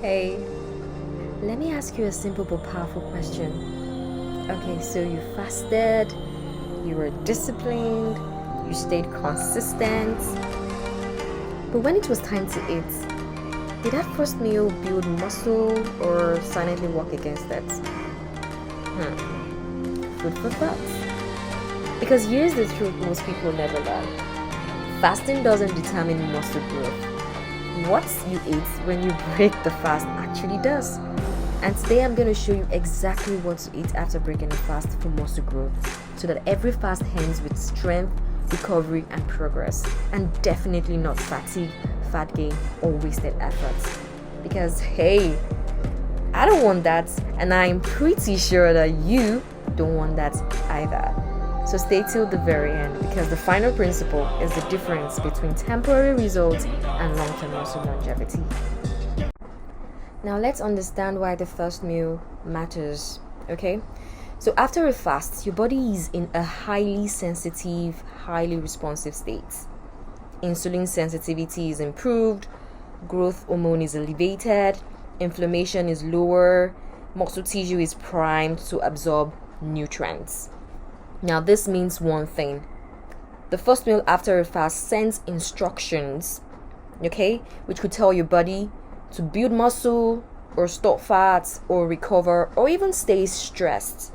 Hey, let me ask you a simple but powerful question. Okay, so you fasted, you were disciplined, you stayed consistent, but when it was time to eat, did that first meal build muscle or silently work against it? Food for thought. Because here's the truth most people never learn. Fasting doesn't determine muscle growth. What you eat when you break the fast actually does. And today I'm going to show you exactly what to eat after breaking the fast for muscle growth, so that every fast ends with strength, recovery, and progress, and definitely not fatigue, fat gain, or wasted efforts. Because hey, I don't want that, and I'm pretty sure that you don't want that either. So stay till the very end, because the final principle is the difference between temporary results and long-term muscle longevity. Now let's understand why the first meal matters, okay? So after a fast, your body is in a highly sensitive, highly responsive state. Insulin sensitivity is improved, growth hormone is elevated, inflammation is lower, muscle tissue is primed to absorb nutrients. Now this means one thing. The first meal after a fast sends instructions, okay, which could tell your body to build muscle or store fats or recover or even stay stressed.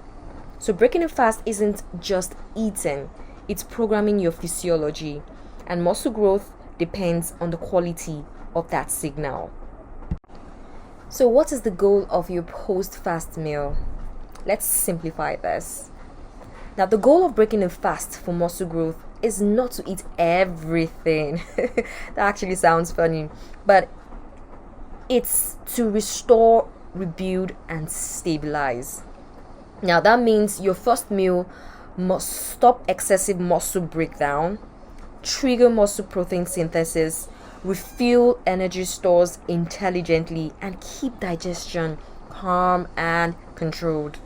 So breaking a fast isn't just eating, it's programming your physiology, and muscle growth depends on the quality of that signal. So what is the goal of your post-fast meal? Let's simplify this. Now the goal of breaking a fast for muscle growth is not to eat everything. That actually sounds funny, but it's to restore, rebuild, and stabilize. Now that means your first meal must stop excessive muscle breakdown, trigger muscle protein synthesis, refill energy stores intelligently, and keep digestion calm and controlled.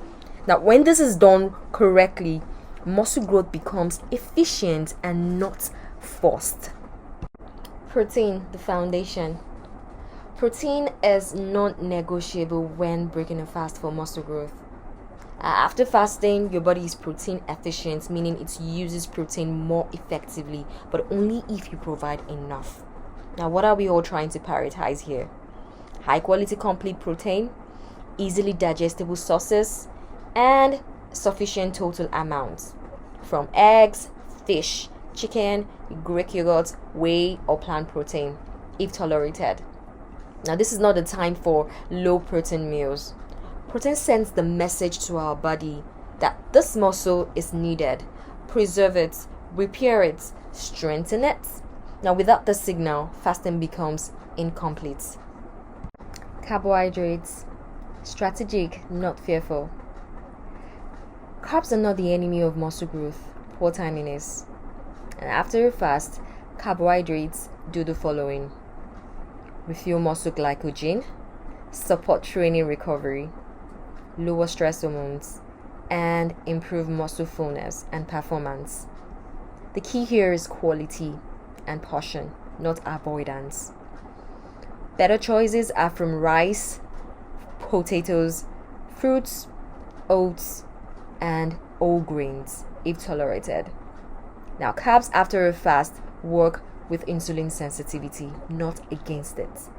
Now when this is done correctly, muscle growth becomes efficient and not forced. Protein, the foundation. Protein is non-negotiable when breaking a fast for muscle growth. After fasting, your body is protein efficient, meaning it uses protein more effectively, but only if you provide enough. Now, what are we all trying to prioritize here? High quality complete protein, easily digestible sources, and sufficient total amounts from eggs, fish, chicken, Greek yogurt, whey, or plant protein, if tolerated. Now, this is not the time for low protein meals. Protein sends the message to our body that this muscle is needed. Preserve it, repair it, strengthen it. Now, without the signal, fasting becomes incomplete. Carbohydrates, strategic, not fearful. Carbs are not the enemy of muscle growth. Poor timing is. And after a fast, carbohydrates do the following: refuel muscle glycogen, support training recovery, lower stress hormones, and improve muscle fullness and performance. The key here is quality and portion, not avoidance. Better choices are from rice, potatoes, fruits, oats, and whole grains, if tolerated. Now, carbs after a fast work with insulin sensitivity, not against it.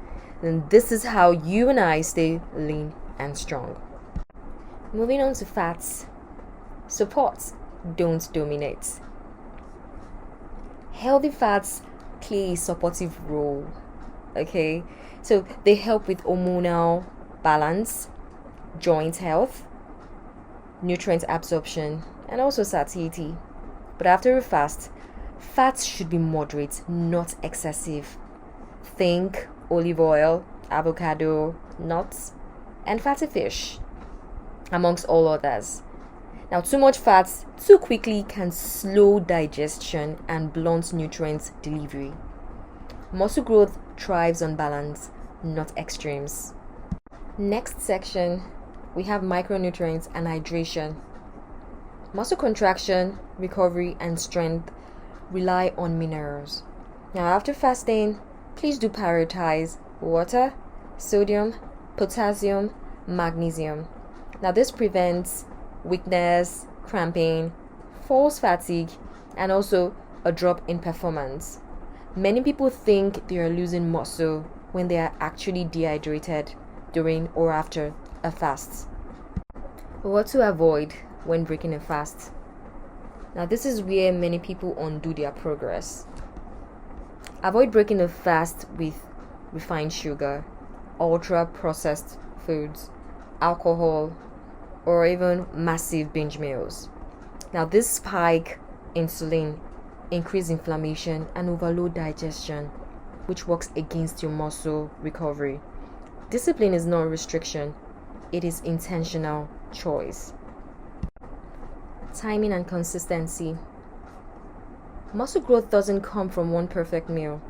Then this is how you and I stay lean and strong. Moving on to fats. Support, don't dominate. Healthy fats play a supportive role. Okay, so they help with hormonal balance, joint health, nutrient absorption, and also satiety. But after a fast, fats should be moderate, not excessive. Think olive oil, avocado, nuts, and fatty fish, amongst all others. Now, too much fats too quickly can slow digestion and blunt nutrient delivery. Muscle growth thrives on balance, not extremes. Next section, we have micronutrients and hydration. Muscle contraction, recovery, and strength rely on minerals. Now, after fasting, please do prioritize water, sodium, potassium, magnesium. Now, this prevents weakness, cramping, false fatigue, and also a drop in performance. Many people think they are losing muscle when they are actually dehydrated during or after a fast. What to avoid when breaking a fast? Now, this is where many people undo their progress. Avoid breaking a fast with refined sugar, ultra processed foods, alcohol, or even massive binge meals. Now, this spike insulin, increase inflammation, and overload digestion, which works against your muscle recovery. Discipline is not restriction, it is intentional choice. Timing and consistency. Muscle growth doesn't come from one perfect meal.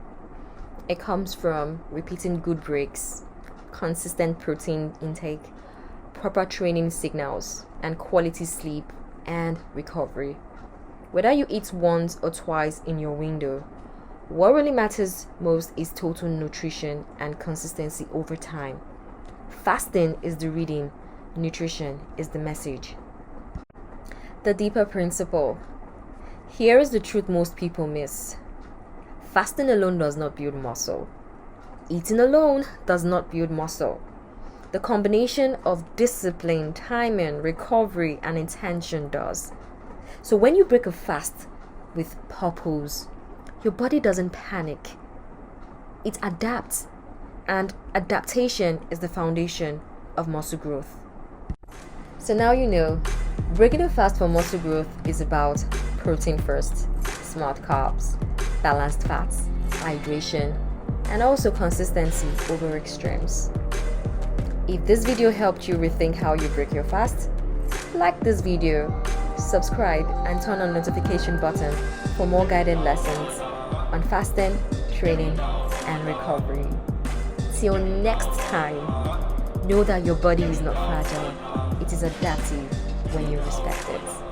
It comes from repeating good breaks, consistent protein intake, proper training signals, and quality sleep and recovery. Whether you eat once or twice in your window, what really matters most is total nutrition and consistency over time. Fasting is the reading, nutrition is the message. The deeper principle. Here is the truth most people miss. Fasting alone does not build muscle. Eating alone does not build muscle. The combination of discipline, timing, recovery, and intention does. So when you break a fast with purpose, your body doesn't panic. It adapts, and adaptation is the foundation of muscle growth. So now you know, breaking a fast for muscle growth is about protein first, smart carbs, balanced fats, hydration, and also consistency over extremes. If this video helped you rethink how you break your fast, like this video, subscribe, and turn on notification button for more guided lessons on fasting, training, and recovery. Till next time, know that your body is not fragile. It is adaptive when you respect it.